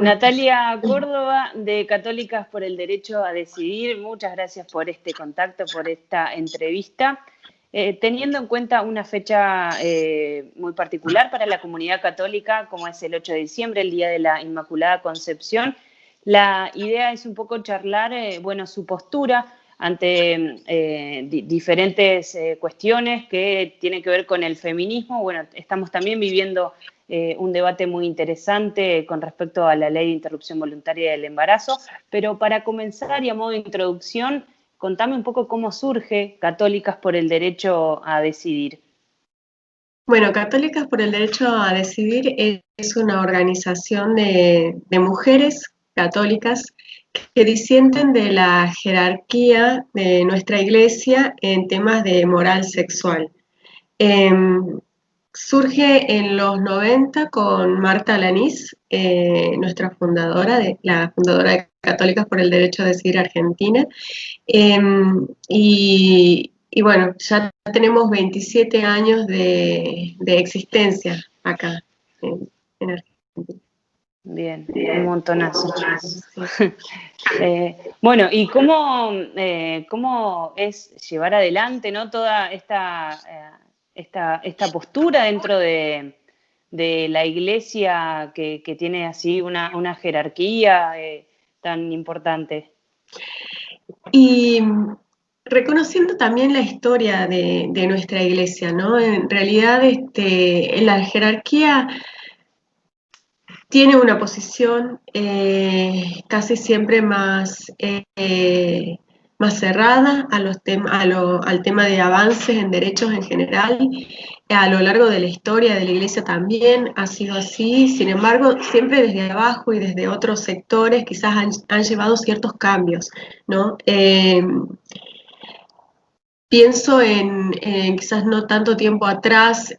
Natalia Córdoba, de Católicas por el Derecho a Decidir, muchas gracias por este contacto, por esta entrevista. Teniendo en cuenta una fecha muy particular para la comunidad católica, como es el 8 de diciembre, el Día de la Inmaculada Concepción, la idea es un poco charlar, su postura ante diferentes cuestiones que tienen que ver con el feminismo. Bueno, estamos también viviendo un debate muy interesante con respecto a la ley de interrupción voluntaria del embarazo, pero para comenzar y a modo de introducción, contame un poco cómo surge Católicas por el Derecho a Decidir. Bueno, Católicas por el Derecho a Decidir es una organización de mujeres católicas que disienten de la jerarquía de nuestra iglesia en temas de moral sexual. Surge en los 90 con Marta Lanís, nuestra fundadora, la fundadora de Católicas por el Derecho a Decidir Argentina, y bueno, ya tenemos 27 años de existencia acá en Argentina. Bien, un montonazo. Bueno, ¿y cómo es llevar adelante, ¿no?, toda esta postura dentro de la iglesia que tiene así una jerarquía tan importante? Y reconociendo también la historia de nuestra iglesia, ¿no? En realidad, la jerarquía tiene una posición casi siempre más cerrada al tema de avances en derechos en general. A lo largo de la historia de la iglesia también ha sido así. Sin embargo, siempre desde abajo y desde otros sectores quizás han llevado ciertos cambios, ¿no? Pienso en quizás no tanto tiempo atrás,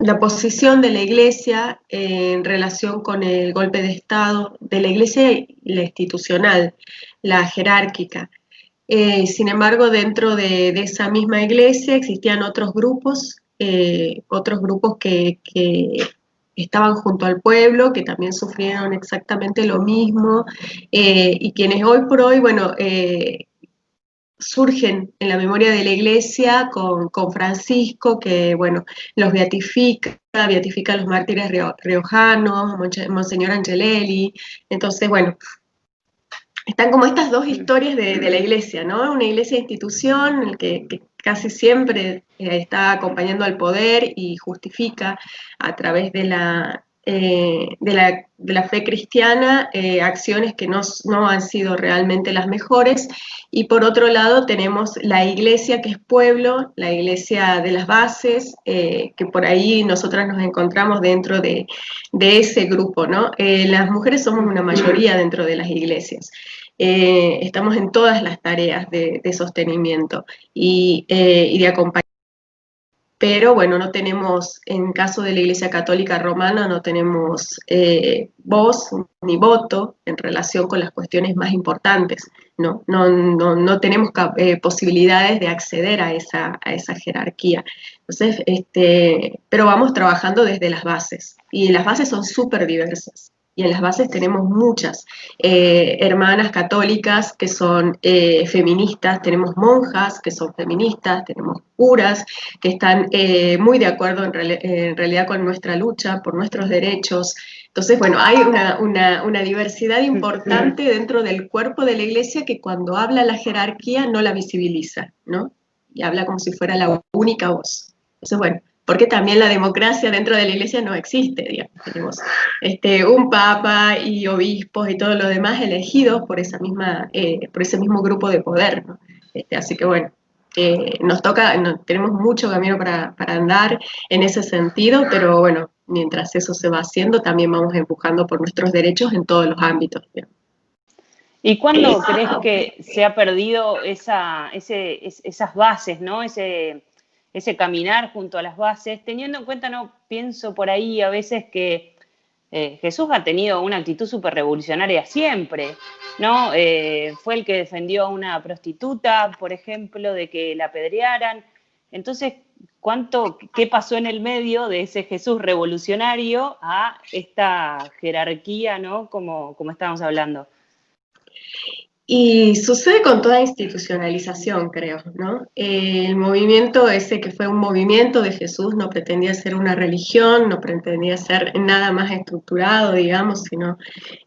la posición de la iglesia en relación con el golpe de Estado, de la iglesia y la institucional, la jerárquica. Sin embargo, dentro de esa misma iglesia existían otros grupos que estaban junto al pueblo, que también sufrieron exactamente lo mismo, y quienes hoy por hoy, bueno, surgen en la memoria de la iglesia con Francisco, que bueno, los beatifica a los mártires riojanos, Monseñor Angelelli. Entonces, bueno, están como estas dos historias de la iglesia, ¿no? Una iglesia institución que casi siempre está acompañando al poder y justifica a través de la fe cristiana acciones que no han sido realmente las mejores. Y por otro lado tenemos la iglesia que es pueblo, la iglesia de las bases, que por ahí nosotras nos encontramos dentro de ese grupo, ¿no? Las mujeres somos una mayoría dentro de las iglesias. Estamos en todas las tareas de sostenimiento y de acompañamiento. Pero bueno, no tenemos, en caso de la Iglesia Católica Romana, no tenemos voz ni voto en relación con las cuestiones más importantes, no tenemos posibilidades de acceder a esa jerarquía. Entonces, pero vamos trabajando desde las bases, y las bases son súper diversas. Y en las bases tenemos muchas hermanas católicas que son feministas, tenemos monjas que son feministas, tenemos curas que están muy de acuerdo en realidad con nuestra lucha por nuestros derechos. Entonces, bueno, hay una diversidad importante dentro del cuerpo de la iglesia que cuando habla la jerarquía no la visibiliza, ¿no? Y habla como si fuera la única voz. Entonces, bueno, porque también la democracia dentro de la iglesia no existe, digamos. Tenemos un papa y obispos y todo lo demás elegidos por ese mismo grupo de poder, ¿no? Así que bueno, tenemos mucho camino para andar en ese sentido, pero bueno, mientras eso se va haciendo, también vamos empujando por nuestros derechos en todos los ámbitos, digamos. ¿Y cuándo crees que se ha perdido esas bases, ¿no? Ese caminar junto a las bases, teniendo en cuenta, no pienso por ahí a veces que Jesús ha tenido una actitud súper revolucionaria siempre, ¿no? Fue el que defendió a una prostituta, por ejemplo, de que la apedrearan. Entonces, ¿qué pasó en el medio de ese Jesús revolucionario a esta jerarquía, ¿no? Como estábamos hablando. Y sucede con toda institucionalización, creo, ¿no? El movimiento ese que fue un movimiento de Jesús no pretendía ser una religión, no pretendía ser nada más estructurado, digamos, sino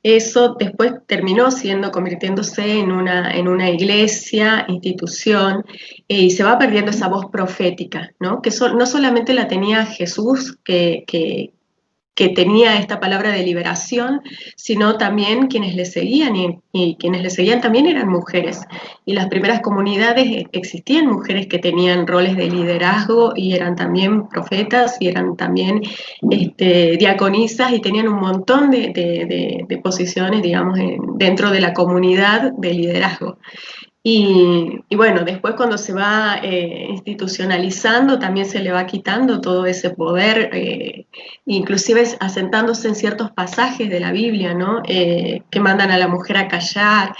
eso después terminó convirtiéndose en una iglesia, institución, y se va perdiendo esa voz profética, ¿no? No solamente la tenía Jesús, que tenía esta palabra de liberación, sino también quienes le seguían, y quienes le seguían también eran mujeres. Y las primeras comunidades existían mujeres que tenían roles de liderazgo y eran también profetas y eran también diaconisas y tenían un montón de posiciones, digamos, dentro de la comunidad de liderazgo. Y bueno, después cuando se va institucionalizando, también se le va quitando todo ese poder, inclusive asentándose en ciertos pasajes de la Biblia, ¿no? Que mandan a la mujer a callar,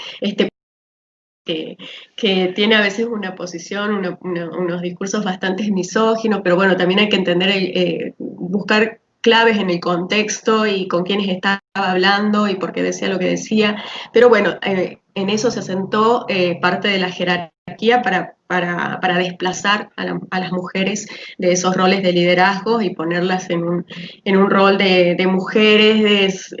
que tiene a veces una posición, unos discursos bastante misóginos, pero bueno, también hay que entender, buscar claves en el contexto y con quiénes estaba hablando y por qué decía lo que decía. Pero bueno, en eso se asentó parte de la jerarquía para desplazar a las mujeres de esos roles de liderazgo y ponerlas en un rol de mujeres,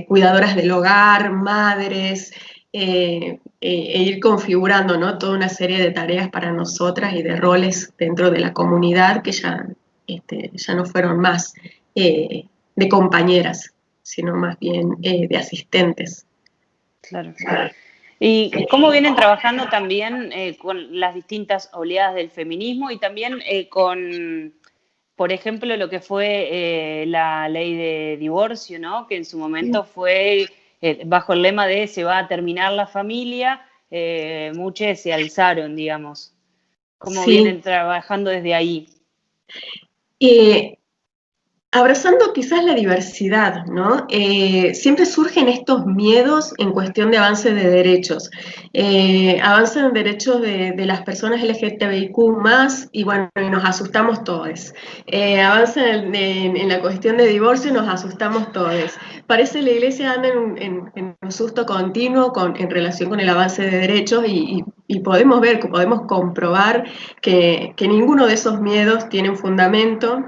cuidadoras del hogar, madres, e ir configurando, ¿no? Toda una serie de tareas para nosotras y de roles dentro de la comunidad que ya no fueron más de compañeras, sino más bien de asistentes. Claro. ¿Y cómo vienen trabajando también con las distintas oleadas del feminismo y también con, por ejemplo, lo que fue la ley de divorcio, ¿no? Que en su momento fue bajo el lema de se va a terminar la familia, muchos se alzaron, digamos. ¿Cómo Sí. vienen trabajando desde ahí? Abrazando quizás la diversidad, ¿no? Siempre surgen estos miedos en cuestión de avance de derechos. Avanzan derechos de las personas LGTBIQ más y bueno, y nos asustamos todos. Avanzan en la cuestión de divorcio y nos asustamos todos. Parece la iglesia anda en un susto continuo en relación con el avance de derechos y podemos ver, podemos comprobar que ninguno de esos miedos tiene un fundamento.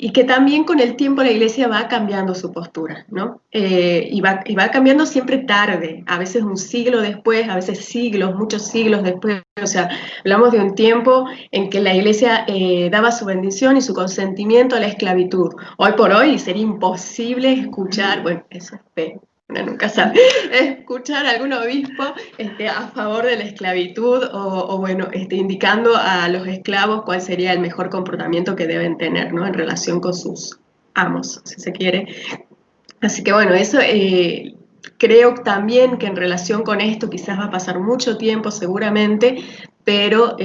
Y que también con el tiempo la iglesia va cambiando su postura, ¿no? Y va cambiando siempre tarde, a veces un siglo después, a veces siglos, muchos siglos después. O sea, hablamos de un tiempo en que la iglesia daba su bendición y su consentimiento a la esclavitud. Hoy por hoy sería imposible escuchar, bueno, eso es fe, uno nunca sabe, escuchar a algún obispo a favor de la esclavitud o bueno, indicando a los esclavos cuál sería el mejor comportamiento que deben tener, ¿no? En relación con sus amos, si se quiere. Así que bueno, eso creo también que en relación con esto quizás va a pasar mucho tiempo seguramente, pero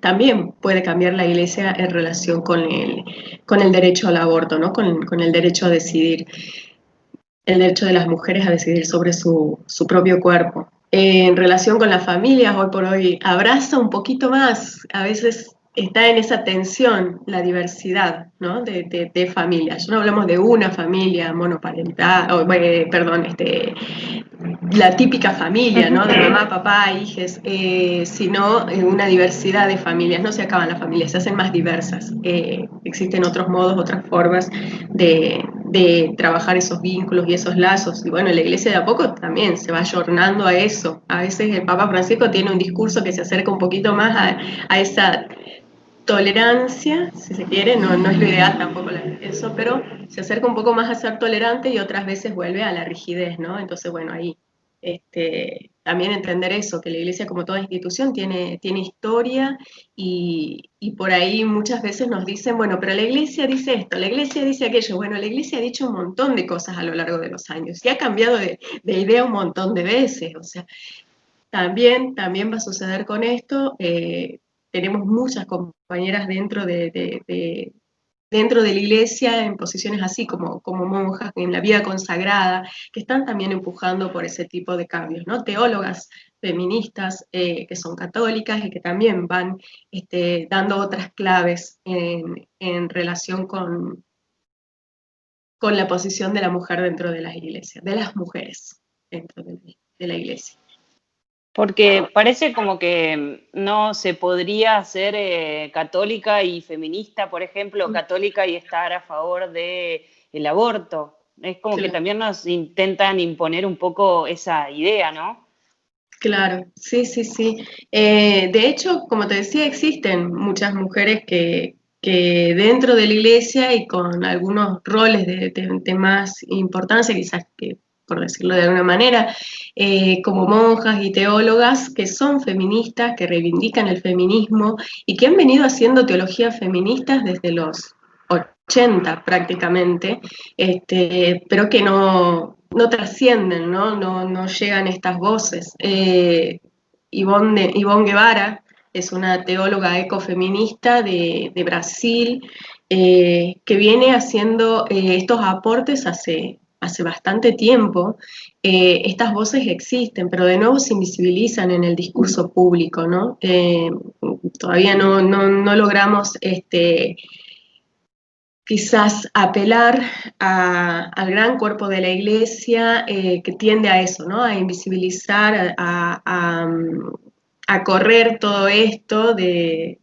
también puede cambiar la iglesia en relación con el derecho al aborto, ¿no? Con el derecho a decidir, el derecho de las mujeres a decidir sobre su propio cuerpo. En relación con las familias, hoy por hoy abraza un poquito más, a veces está en esa tensión la diversidad, ¿no? de familias. Ya no hablamos de una familia monoparental, perdón, la típica familia, ¿no? De mamá, papá, hijos, sino una diversidad de familias. No se acaban las familias, se hacen más diversas. Existen otros modos, otras formas de trabajar esos vínculos y esos lazos. Y bueno, la iglesia de a poco también se va ayornando a eso. A veces el Papa Francisco tiene un discurso que se acerca un poquito más a esa tolerancia, si se quiere, no es lo ideal tampoco eso, pero se acerca un poco más a ser tolerante y otras veces vuelve a la rigidez, ¿no? Entonces, bueno, ahí también entender eso, que la iglesia como toda institución tiene historia y por ahí muchas veces nos dicen, bueno, pero la iglesia dice esto, la iglesia dice aquello. Bueno, la iglesia ha dicho un montón de cosas a lo largo de los años y ha cambiado de idea un montón de veces, o sea, también va a suceder con esto. Tenemos muchas compañeras dentro de la iglesia en posiciones así como monjas en la vida consagrada, que están también empujando por ese tipo de cambios, ¿no? Teólogas feministas que son católicas y que también van dando otras claves en relación con la posición de la mujer dentro de las iglesias, de las mujeres dentro de la iglesia. Porque parece como que no se podría ser católica y feminista, por ejemplo, católica y estar a favor del aborto. Es como que Claro. también nos intentan imponer un poco esa idea, ¿no? Claro, sí, sí, sí. De hecho, como te decía, existen muchas mujeres que dentro de la iglesia y con algunos roles de más importancia, quizás que, por decirlo de alguna manera, como monjas y teólogas que son feministas, que reivindican el feminismo y que han venido haciendo teologías feministas desde los 80 prácticamente, pero que no trascienden, no llegan estas voces. Ivonne Guevara es una teóloga ecofeminista de Brasil que viene haciendo estos aportes hace bastante tiempo. Estas voces existen, pero de nuevo se invisibilizan en el discurso público, ¿no? Todavía no logramos quizás apelar al gran cuerpo de la iglesia que tiende a eso, ¿no? A invisibilizar, a correr todo esto de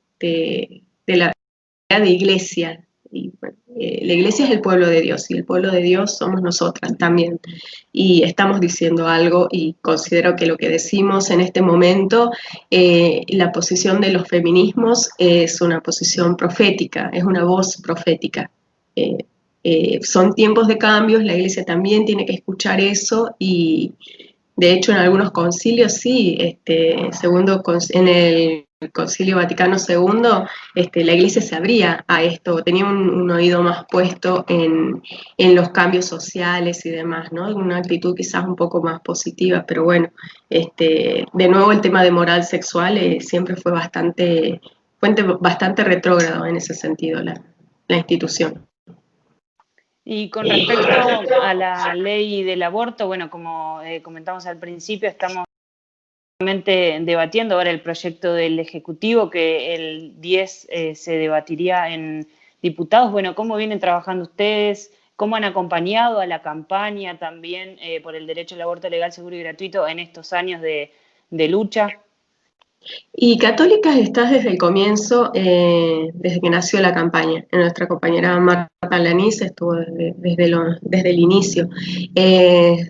la de iglesia. Y, bueno, la iglesia es el pueblo de Dios y el pueblo de Dios somos nosotras también. Y estamos diciendo algo y considero que lo que decimos en este momento, la posición de los feminismos es una posición profética, es una voz profética. Son tiempos de cambios, la iglesia también tiene que escuchar eso y de hecho en algunos concilios sí, en el Concilio Vaticano II, la iglesia se abría a esto, tenía un oído más puesto en los cambios sociales y demás, ¿no? Una actitud quizás un poco más positiva, pero bueno, de nuevo el tema de moral sexual siempre fue bastante retrógrado en ese sentido la institución. Y con respecto a la ley del aborto, bueno, como comentamos al principio, estamos debatiendo ahora el proyecto del Ejecutivo que el 10 se debatiría en diputados. Bueno, ¿cómo vienen trabajando ustedes? ¿Cómo han acompañado a la campaña también por el derecho al aborto legal, seguro y gratuito en estos años de lucha? Y Católicas estás desde el comienzo, desde que nació la campaña. Nuestra compañera Marta Lanís estuvo desde el inicio,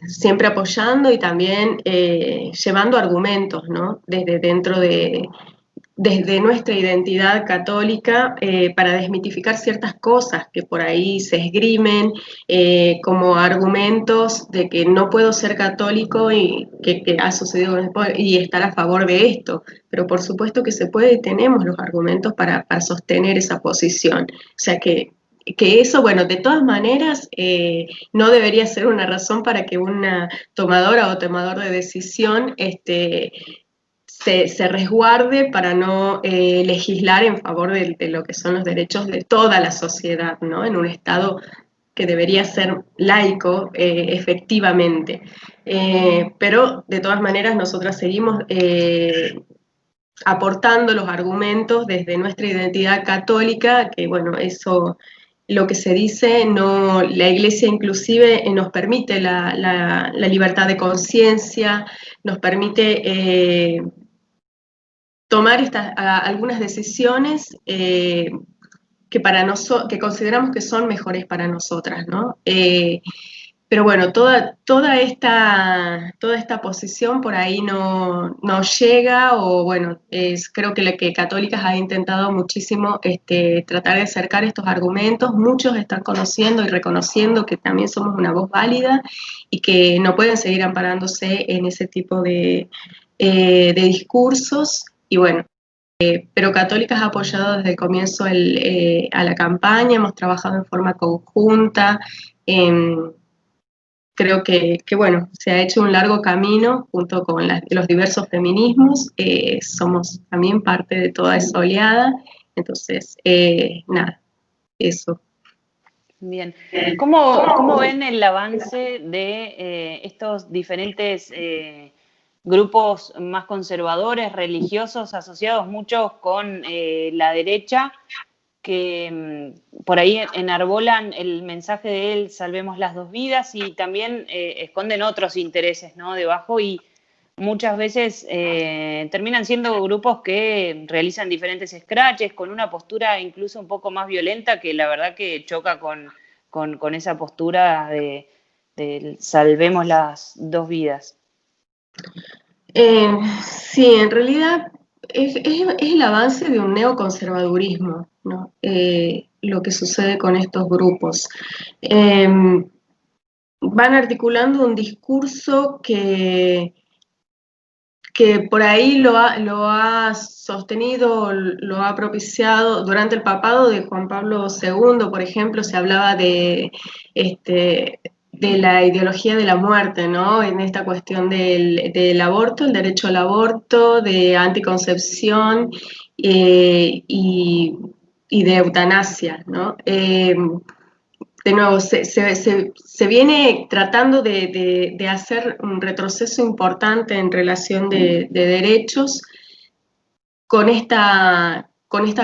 siempre apoyando y también llevando argumentos, ¿no? Desde nuestra identidad católica para desmitificar ciertas cosas que por ahí se esgrimen como argumentos de que no puedo ser católico y que ha sucedido y estar a favor de esto. Pero por supuesto que se puede y tenemos los argumentos para sostener esa posición. O sea que eso, bueno, de todas maneras, no debería ser una razón para que una tomadora o tomador de decisión se resguarde para no legislar en favor de lo que son los derechos de toda la sociedad, ¿no? En un Estado que debería ser laico, efectivamente. Pero de todas maneras nosotras seguimos aportando los argumentos desde nuestra identidad católica, que bueno, eso lo que se dice, no, la Iglesia inclusive nos permite la libertad de conciencia, nos permite tomar algunas decisiones que consideramos que son mejores para nosotras, ¿no? Pero bueno, toda esta posición por ahí no llega, o bueno, creo que lo que Católicas ha intentado muchísimo tratar de acercar estos argumentos. Muchos están conociendo y reconociendo que también somos una voz válida y que no pueden seguir amparándose en ese tipo de discursos. Y bueno, pero Católicas ha apoyado desde el comienzo a la campaña, hemos trabajado en forma conjunta. Creo que, bueno, se ha hecho un largo camino junto con los diversos feminismos, somos también parte de toda esa oleada, entonces, nada, eso. Bien. ¿Cómo ven el avance de estos diferentes grupos más conservadores, religiosos, asociados muchos con la derecha, que por ahí enarbolan el mensaje de él, salvemos las dos vidas, y también esconden otros intereses, ¿no?, debajo, y muchas veces terminan siendo grupos que realizan diferentes scratches con una postura incluso un poco más violenta, que la verdad que choca con esa postura de salvemos las dos vidas. Sí, en realidad es el avance de un neoconservadurismo, ¿no? Lo que sucede con estos grupos. Van articulando un discurso que por ahí lo ha sostenido, lo ha propiciado durante el papado de Juan Pablo II, por ejemplo, se hablaba de la ideología de la muerte, ¿no? En esta cuestión del aborto, el derecho al aborto, de anticoncepción y de eutanasia, ¿no? De nuevo, se viene tratando de hacer un retroceso importante en relación de derechos con esta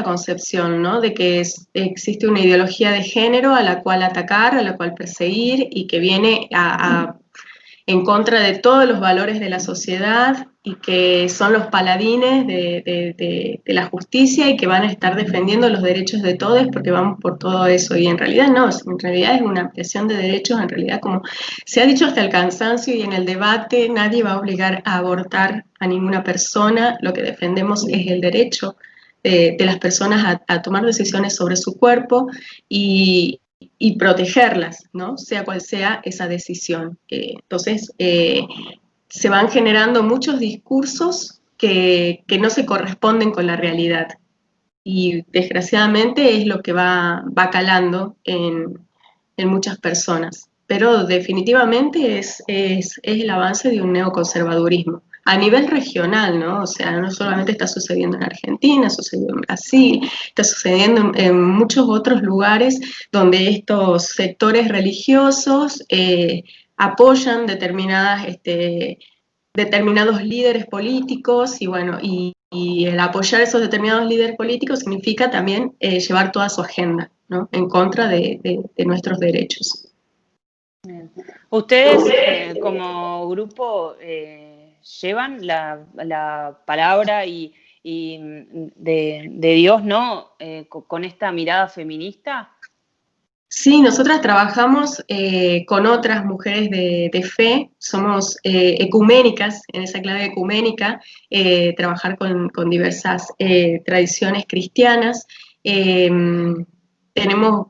concepción, ¿no? De que existe una ideología de género a la cual atacar, a la cual perseguir y que viene en contra de todos los valores de la sociedad y que son los paladines de la justicia y que van a estar defendiendo los derechos de todos porque vamos por todo eso. Y en realidad no, en realidad es una ampliación de derechos, en realidad como se ha dicho hasta el cansancio y en el debate nadie va a obligar a abortar a ninguna persona, lo que defendemos es el derecho de las personas a tomar decisiones sobre su cuerpo y protegerlas, ¿no? Sea cual sea esa decisión. Entonces, se van generando muchos discursos que no se corresponden con la realidad. Y desgraciadamente es lo que va calando en muchas personas. Pero definitivamente es el avance de un neoconservadurismo a nivel regional, ¿no? O sea, no solamente está sucediendo en Argentina, sucedió en Brasil, está sucediendo en muchos otros lugares donde estos sectores religiosos apoyan determinados líderes políticos y bueno, y el apoyar esos determinados líderes políticos significa también llevar toda su agenda, ¿no? En contra de nuestros derechos. Bien. Ustedes como grupo llevan la palabra y de Dios, ¿no? Con esta mirada feminista. Sí, nosotras trabajamos con otras mujeres de fe, somos ecuménicas, en esa clave ecuménica, trabajar con diversas tradiciones cristianas. Tenemos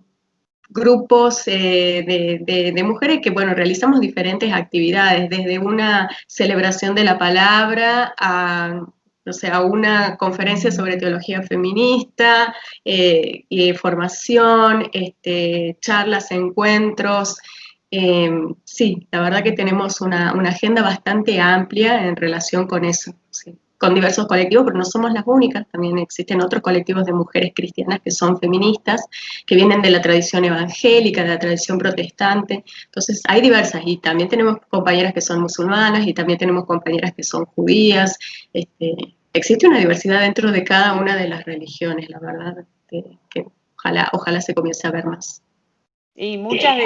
grupos de mujeres que, bueno, realizamos diferentes actividades, desde una celebración de la palabra a, no sé, a una conferencia sobre teología feminista, y formación, charlas, encuentros. Sí, la verdad que tenemos una agenda bastante amplia en relación con eso. Sí, con diversos colectivos, pero no somos las únicas, también existen otros colectivos de mujeres cristianas que son feministas, que vienen de la tradición evangélica, de la tradición protestante, entonces hay diversas, y también tenemos compañeras que son musulmanas, y también tenemos compañeras que son judías, existe una diversidad dentro de cada una de las religiones, la verdad, que ojalá se comience a ver más. Y muchas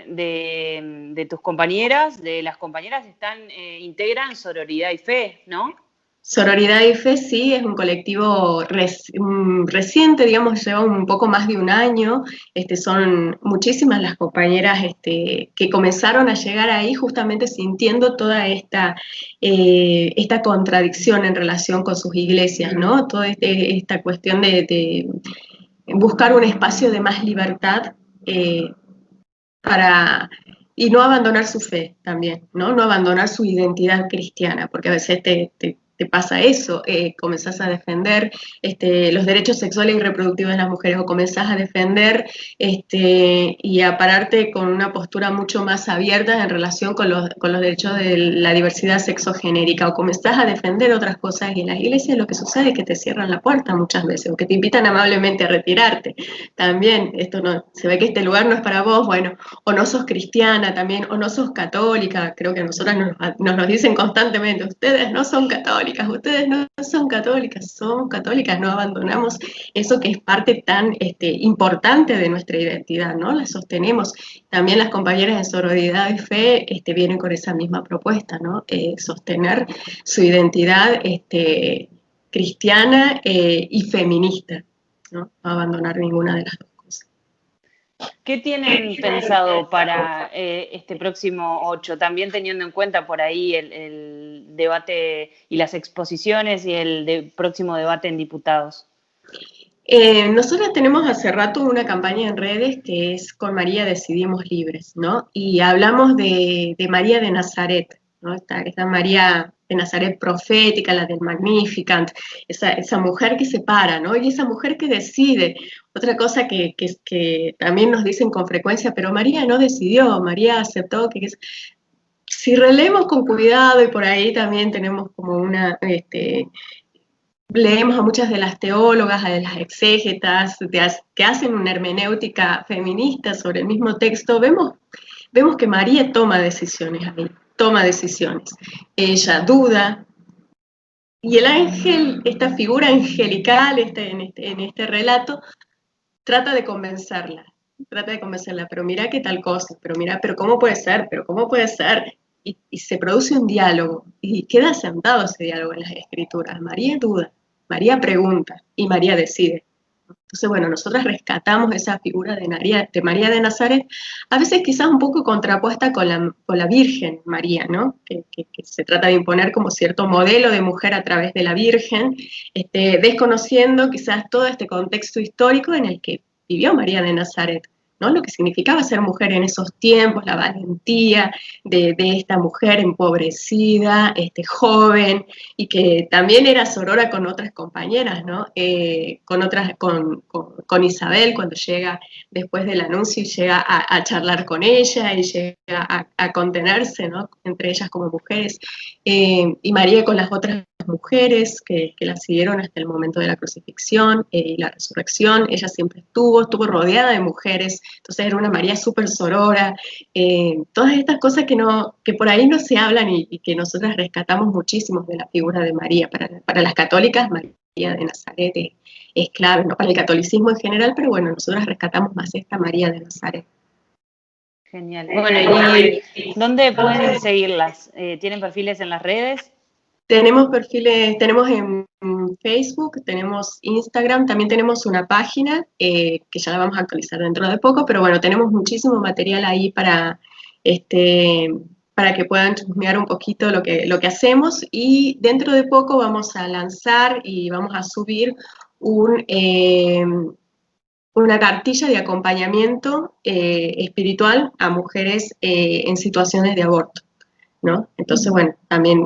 de tus compañeras, de las compañeras, integran Sororidad y Fe, ¿no? Sororidad y Fe sí, es un colectivo reciente, digamos, lleva un poco más de un año. Son muchísimas las compañeras que comenzaron a llegar ahí justamente sintiendo toda esta contradicción en relación con sus iglesias, ¿no? Toda esta cuestión de buscar un espacio de más libertad eh, para, y no abandonar su fe también, ¿no? No abandonar su identidad cristiana, porque a veces te pasa eso, comenzás a defender los derechos sexuales y reproductivos de las mujeres, o comenzás a defender y a pararte con una postura mucho más abierta en relación con los derechos de la diversidad sexogenérica, o comenzás a defender otras cosas, y en las iglesias lo que sucede es que te cierran la puerta muchas veces, o que te invitan amablemente a retirarte. También, esto no, se ve que este lugar no es para vos, bueno, o no sos cristiana también, o no sos católica, creo que a nosotras nos lo dicen constantemente, ustedes no son católicas, ustedes no son católicas, somos católicas, no abandonamos eso que es parte tan importante de nuestra identidad, ¿no? La sostenemos. También las compañeras de Sororidad y Fe vienen con esa misma propuesta, ¿no? Sostener su identidad cristiana y feminista, ¿no? No abandonar ninguna de las dos. ¿Qué tienen pensado para este próximo 8? También teniendo en cuenta por ahí el debate y las exposiciones y el próximo debate en diputados. Nosotros tenemos hace rato una campaña en redes que es Con María Decidimos Libres, ¿no? Y hablamos de María de Nazaret, ¿no? Esta María de Nazaret profética, la del Magnificat, esa mujer que se para, ¿no? Y esa mujer que decide. Otra cosa que también nos dicen con frecuencia, pero María no decidió, María aceptó que si releemos con cuidado, y por ahí también tenemos como leemos a muchas de las teólogas, a las exégetas, que hacen una hermenéutica feminista sobre el mismo texto, vemos que María toma decisiones ahí, toma decisiones. Ella duda, y el ángel, esta figura angelical en este relato, trata de convencerla, pero mira qué tal cosa, pero cómo puede ser, pero cómo puede ser. Y se produce un diálogo, y queda sentado ese diálogo en las escrituras. María duda, María pregunta, y María decide. Entonces, bueno, nosotros rescatamos esa figura de María de Nazaret, a veces quizás un poco contrapuesta con la Virgen María, ¿no? Que se trata de imponer como cierto modelo de mujer a través de la Virgen, desconociendo quizás todo este contexto histórico en el que vivió María de Nazaret, ¿no? Lo que significaba ser mujer en esos tiempos, la valentía de esta mujer empobrecida, joven, y que también era sorora con otras compañeras, ¿no? Con Isabel, cuando llega después del anuncio y llega a charlar con ella y llega a contenerse, ¿no? Entre ellas como mujeres, y María con las otras mujeres que la siguieron hasta el momento de la crucifixión y la resurrección. Ella siempre estuvo rodeada de mujeres, entonces era una María súper sorora. Todas estas cosas que por ahí no se hablan y que nosotras rescatamos muchísimo de la figura de María. Para las católicas, María de Nazaret es clave, ¿no? Para el catolicismo en general, pero bueno, nosotras rescatamos más esta María de Nazaret. Genial. Bueno, ¿y dónde pueden seguirlas? ¿Tienen perfiles en las redes? Tenemos perfiles, tenemos en Facebook, tenemos Instagram, también tenemos una página que ya la vamos a actualizar dentro de poco, pero bueno, tenemos muchísimo material ahí para que puedan chusmear un poquito lo que hacemos, y dentro de poco vamos a lanzar y vamos a subir una cartilla de acompañamiento espiritual a mujeres en situaciones de aborto, ¿no? Entonces, bueno, también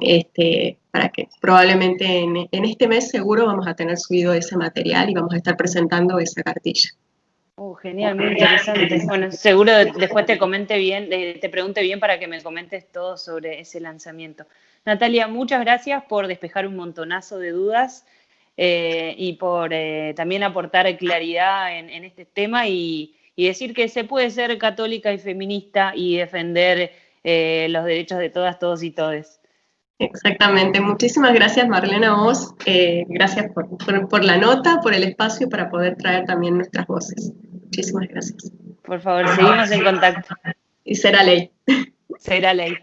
para que probablemente en este mes seguro vamos a tener subido ese material y vamos a estar presentando esa cartilla. Genial, muy interesante. Bueno, seguro después te pregunte bien para que me comentes todo sobre ese lanzamiento. Natalia, muchas gracias por despejar un montonazo de dudas y por también aportar claridad en este tema y decir que se puede ser católica y feminista y defender los derechos de todas, todos y todes. Exactamente. Muchísimas gracias, Marlena, a vos. Gracias por la nota, por el espacio para poder traer también nuestras voces. Muchísimas gracias. Por favor, seguimos en contacto. Y será ley. Será ley.